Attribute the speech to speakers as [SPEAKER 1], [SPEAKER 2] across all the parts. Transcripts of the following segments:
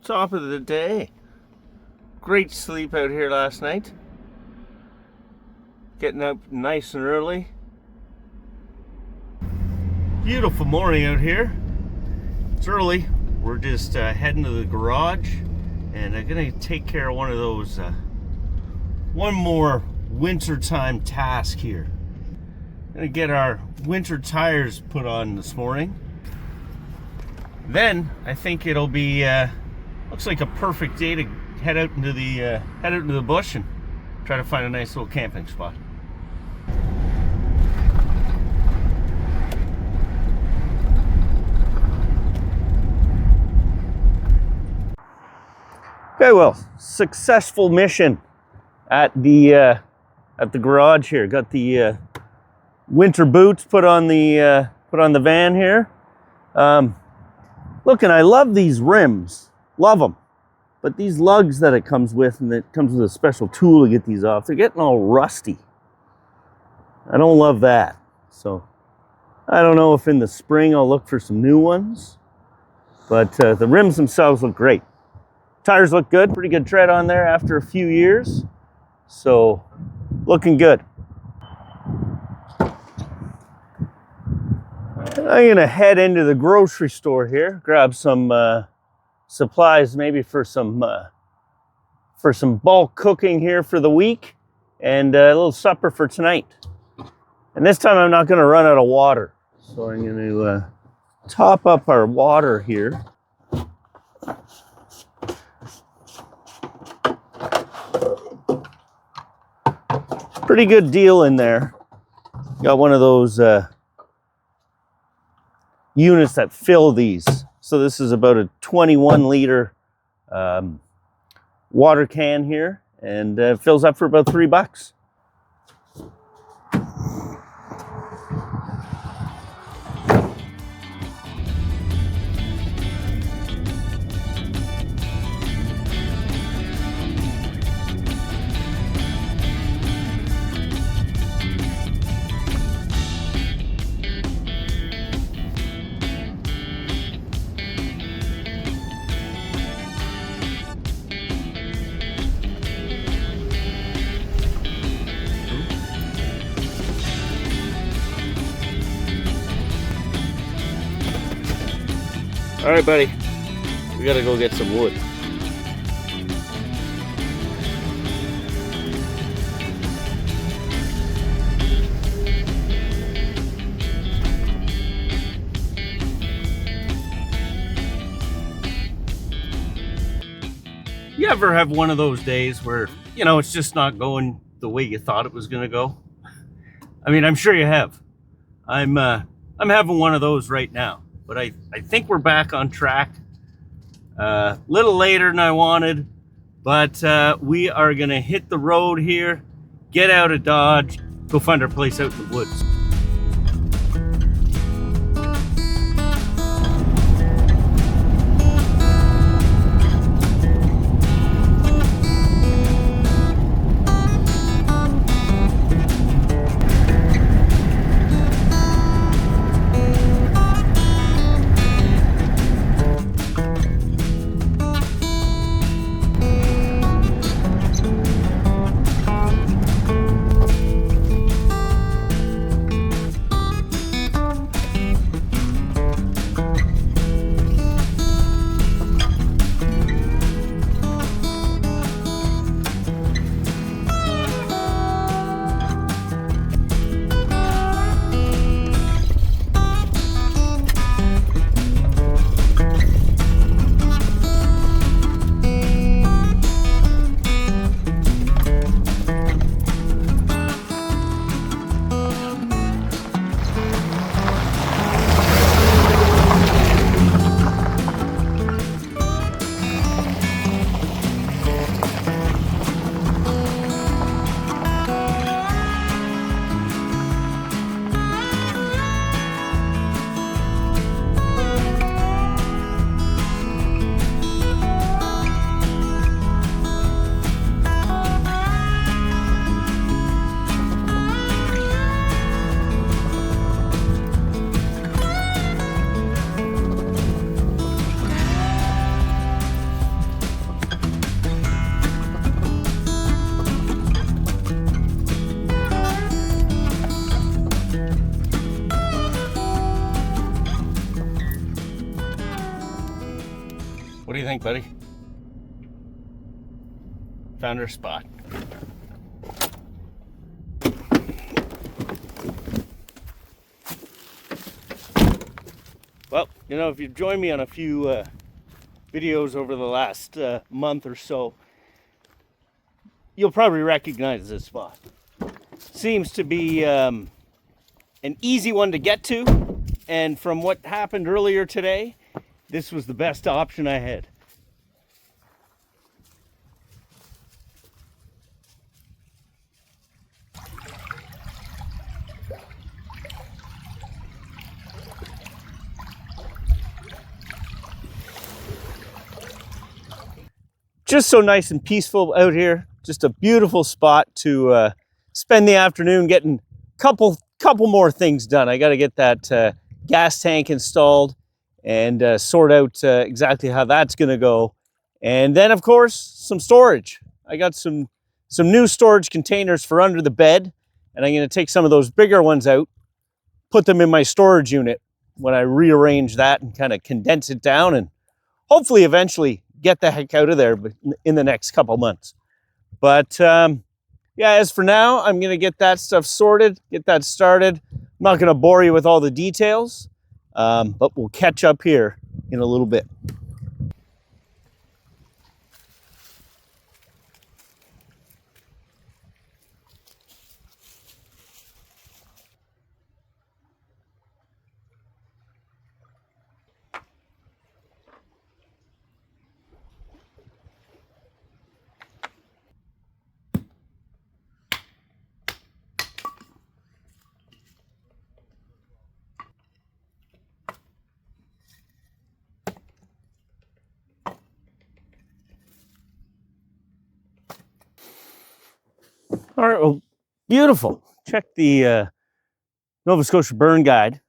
[SPEAKER 1] top of the day. Great sleep out here last night. Getting up nice and early. Beautiful morning out here. It's early. We're just heading to the garage, and I'm gonna take care of one of those one more wintertime task here. Gonna get our winter tires put on this morning. Then I think it'll be looks like a perfect day to head out into the bush and try to find a nice little camping spot. Okay, well, successful mission at the garage here. Got the winter boots put on the van here. Look, and I love these rims, love them. But these lugs that it comes with, and it comes with a special tool to get these off, they're getting all rusty. I don't love that. So I don't know if in the spring I'll look for some new ones, but the rims themselves look great. Tires look good, pretty good tread on there after a few years. So looking good. I'm gonna head into the grocery store here, grab some supplies maybe for some bulk cooking here for the week, and a little supper for tonight. And this time I'm not gonna run out of water. So I'm gonna top up our water here. Pretty good deal in there. Got one of those units that fill these. So this is about a 21 liter water can here, and it fills up for about $3. All right, buddy, we gotta go get some wood. You ever have one of those days where, you know, it's just not going the way you thought it was gonna go? I mean, I'm sure you have. I'm having one of those right now. But I think we're back on track. A little later than I wanted, but we are gonna hit the road here, get out of Dodge, go find our place out in the woods. do you think, buddy? Found our spot. Well, you know, if you've joined me on a few videos over the last month or so, you'll probably recognize this spot. Seems to be an easy one to get to, and from what happened earlier today, this was the best option I had. Just so nice and peaceful out here. Just a beautiful spot to spend the afternoon getting couple more things done. I got to get that gas tank installed and sort out exactly how that's going to go. And then, of course, some storage. I got some new storage containers for under the bed, and I'm going to take some of those bigger ones out, put them in my storage unit when I rearrange that and kind of condense it down, and hopefully eventually get the heck out of there in the next couple months. But yeah, as for now, I'm going to get that stuff sorted, get that started. I'm not going to bore you with all the details, but we'll catch up here in a little bit. All right, well, beautiful. Check the Nova Scotia burn guide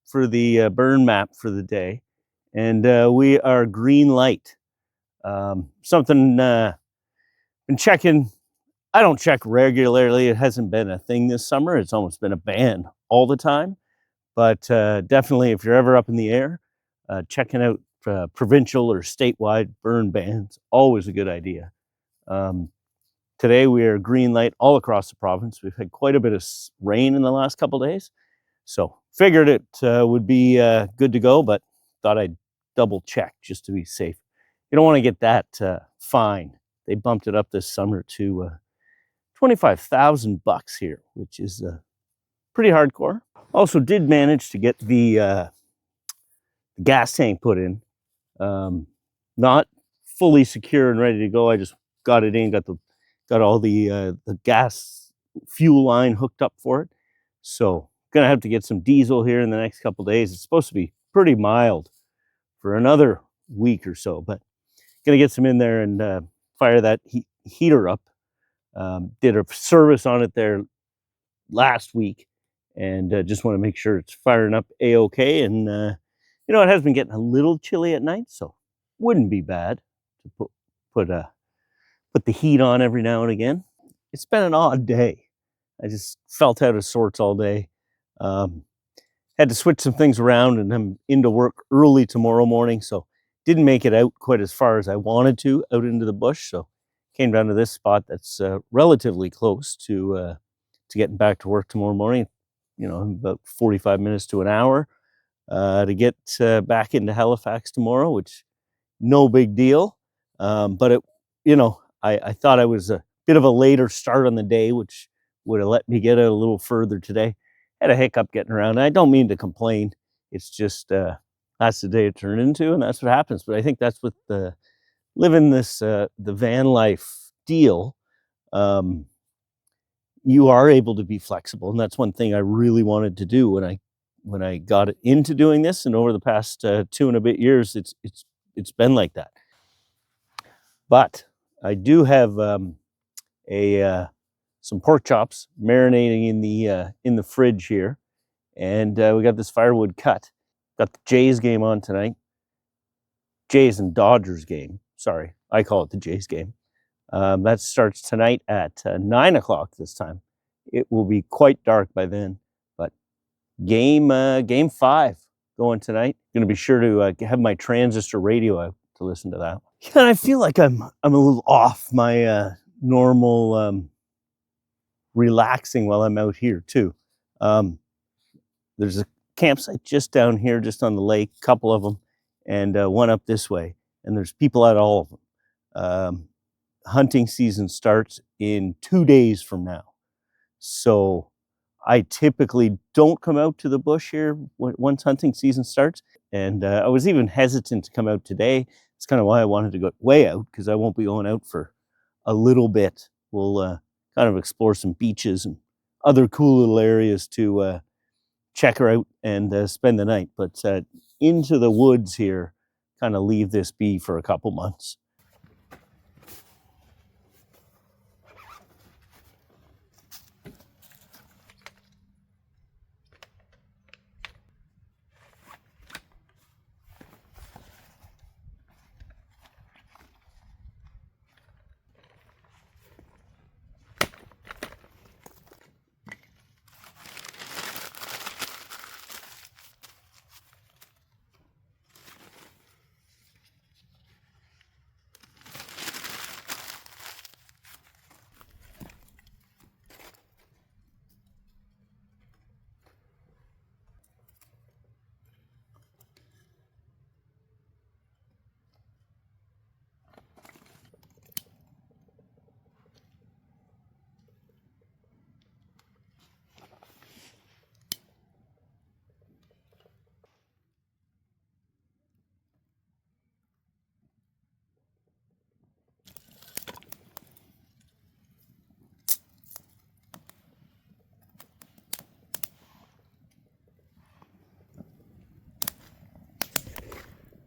[SPEAKER 1] for the burn map for the day. And we are green light. Something been checking. I don't check regularly. It hasn't been a thing this summer. It's almost been a ban all the time. But definitely, if you're ever up in the air, checking out provincial or statewide burn bans, always a good idea. Today we are green light all across the province. We've had quite a bit of rain in the last couple of days. So figured it would be good to go, but thought I'd double check just to be safe. You don't want to get that fine. They bumped it up this summer to $25,000 here, which is pretty hardcore. Also did manage to get the gas tank put in. Not fully secure and ready to go. I just got it in, got all the gas fuel line hooked up for it. So gonna have to get some diesel here in the next couple of days. It's supposed to be pretty mild for another week or so, but gonna get some in there and fire that heater up. Did a service on it there last week, and just want to make sure it's firing up a-okay. And you know, it has been getting a little chilly at night, so wouldn't be bad to put the heat on every now and again. It's been an odd day. I just felt out of sorts all day. Had to switch some things around, and I'm into work early tomorrow morning, so didn't make it out quite as far as I wanted to out into the bush. So came down to this spot that's relatively close to getting back to work tomorrow morning. You know, about 45 minutes to an hour to get back into Halifax tomorrow, which no big deal. But it, you know, I thought I was a bit of a later start on the day, which would have let me get out a little further today. Had a hiccup getting around. And I don't mean to complain. It's just that's the day it turned into, and that's what happens. But I think that's what living this the van life deal. You are able to be flexible, and that's one thing I really wanted to do when I got into doing this. And over the past 2 and a bit years, it's been like that. But I do have some pork chops marinating in the fridge here, and we got this firewood cut. Got the Jays game on tonight. Jays and Dodgers game. Sorry, I call it the Jays game. That starts tonight at 9 o'clock this time. It will be quite dark by then, but game 5 going tonight. Going to be sure to have my transistor radio out to listen to that. And I feel like I'm a little off my normal relaxing while I'm out here too. There's a campsite just down here, just on the lake, a couple of them, and one up this way. And there's people at all of them. Hunting season starts in 2 days from now. So I typically don't come out to the bush here once hunting season starts. And I was even hesitant to come out today. It's kind of why I wanted to go way out, because I won't be going out for a little bit. We'll kind of explore some beaches and other cool little areas to check her out and spend the night. But into the woods here, kind of leave this be for a couple months.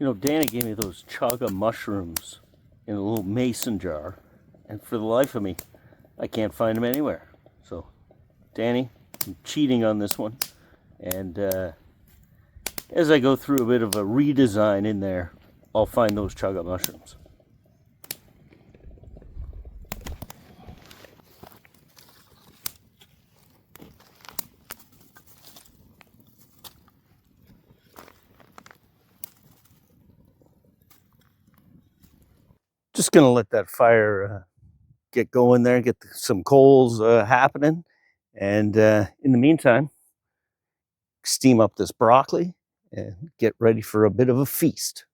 [SPEAKER 1] You know, Danny gave me those chaga mushrooms in a little mason jar, and for the life of me, I can't find them anywhere. So, Danny, I'm cheating on this one, and as I go through a bit of a redesign in there, I'll find those chaga mushrooms. Just gonna let that fire get going there, get some coals happening, and in the meantime, steam up this broccoli and get ready for a bit of a feast.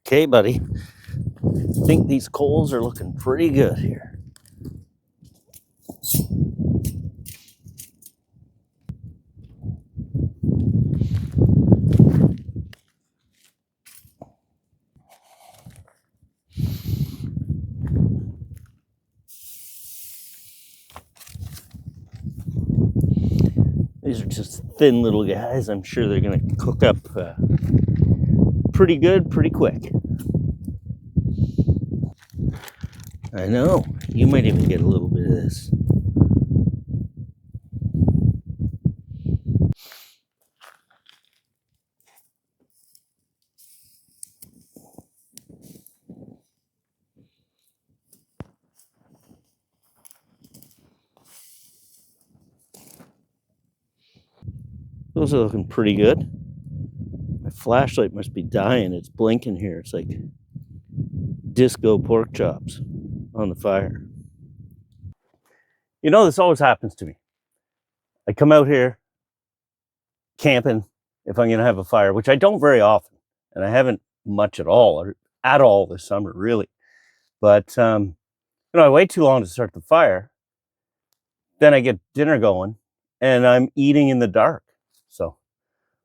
[SPEAKER 1] Okay, buddy. I think these coals are looking pretty good here. These are just thin little guys. I'm sure they're going to cook up pretty good, pretty quick. I know. You might even get a little bit of this. Those are looking pretty good. My flashlight must be dying. It's blinking here. It's like disco pork chops on the fire. You know, this always happens to me. I come out here camping if I'm going to have a fire, which I don't very often, and I haven't much at all this summer, really. But you know, I wait too long to start the fire. Then I get dinner going, and I'm eating in the dark. So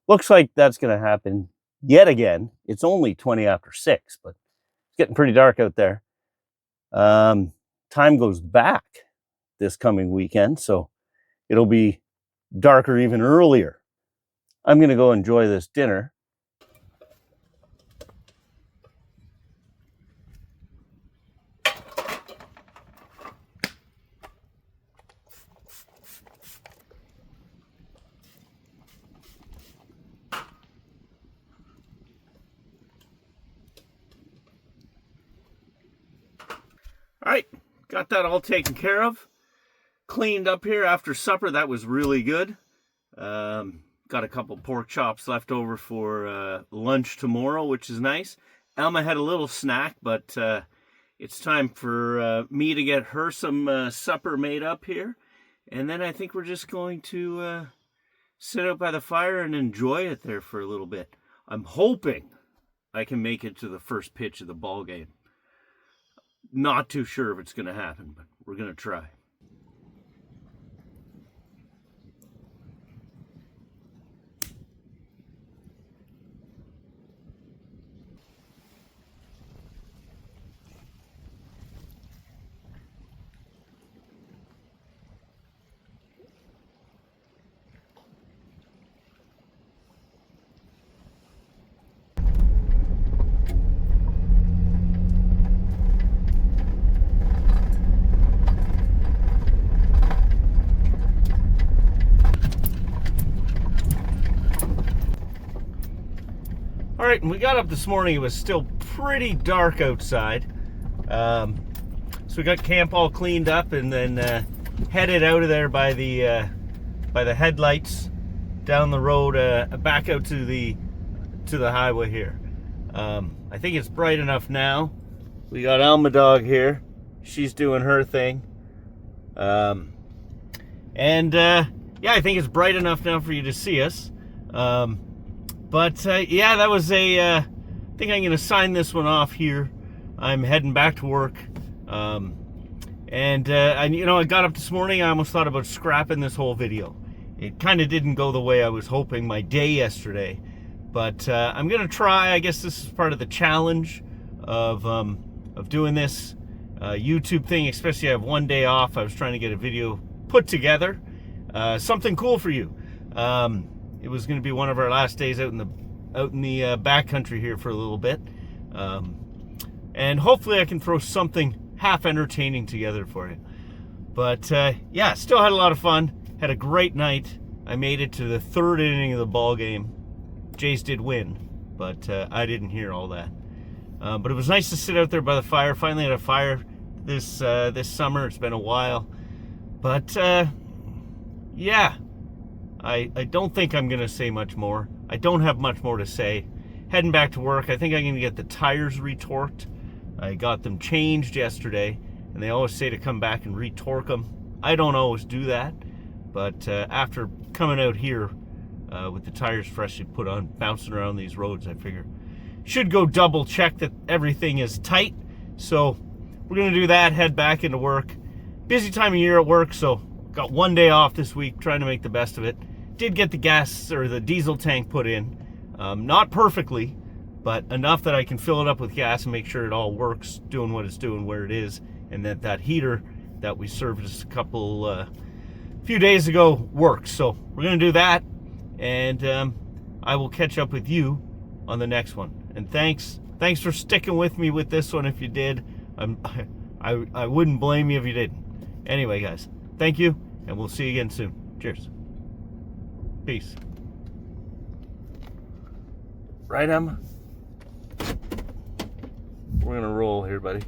[SPEAKER 1] looks like that's going to happen yet again. It's only 20 after 6, but it's getting pretty dark out there. Time goes back this coming weekend, so it'll be darker even earlier. I'm going to go enjoy this dinner. All right, got that all taken care of. Cleaned up here after supper. That was really good. Got a couple pork chops left over for lunch tomorrow, which is nice. Alma had a little snack, but it's time for me to get her some supper made up here. And then I think we're just going to sit out by the fire and enjoy it there for a little bit. I'm hoping I can make it to the first pitch of the ball game. Not too sure if it's going to happen, but we're going to try. All right, and we got up this morning. It was still pretty dark outside. So we got camp all cleaned up and then headed out of there by the headlights down the road back out to the highway here. I think it's bright enough now. We got Alma Dog here. She's doing her thing. Yeah, I think it's bright enough now for you to see us. But yeah, that was I think I'm going to sign this one off here. I'm heading back to work. I got up this morning, I almost thought about scrapping this whole video. It kind of didn't go the way I was hoping, my day yesterday. But I'm going to try. I guess this is part of the challenge of doing this YouTube thing, especially I have one day off. I was trying to get a video put together. Something cool for you. It was going to be one of our last days out in the backcountry here for a little bit, and hopefully I can throw something half entertaining together for you. But yeah, still had a lot of fun. Had a great night. I made it to the third inning of the ball game. Jays did win, but I didn't hear all that. But it was nice to sit out there by the fire. Finally had a fire this summer. It's been a while, but yeah. I don't think I'm going to say much more. I don't have much more to say. Heading back to work. I think I'm going to get the tires retorqued. I got them changed yesterday, and they always say to come back and retorque them. I don't always do that, but after coming out here with the tires freshly put on, bouncing around these roads, I figure should go double check that everything is tight. So we're going to do that, head back into work. Busy time of year at work, so got one day off this week, trying to make the best of it. Did get the gas or the diesel tank put in, not perfectly, but enough that I can fill it up with gas and make sure it all works, doing what it's doing where it is, and that heater that we serviced a few days ago works. So we're gonna do that, and I will catch up with you on the next one. And thanks for sticking with me with this one. If you did, I wouldn't blame you if you didn't. Anyway, guys, thank you, and we'll see you again soon. Cheers. Peace. Right, Emma? We're gonna roll here, buddy.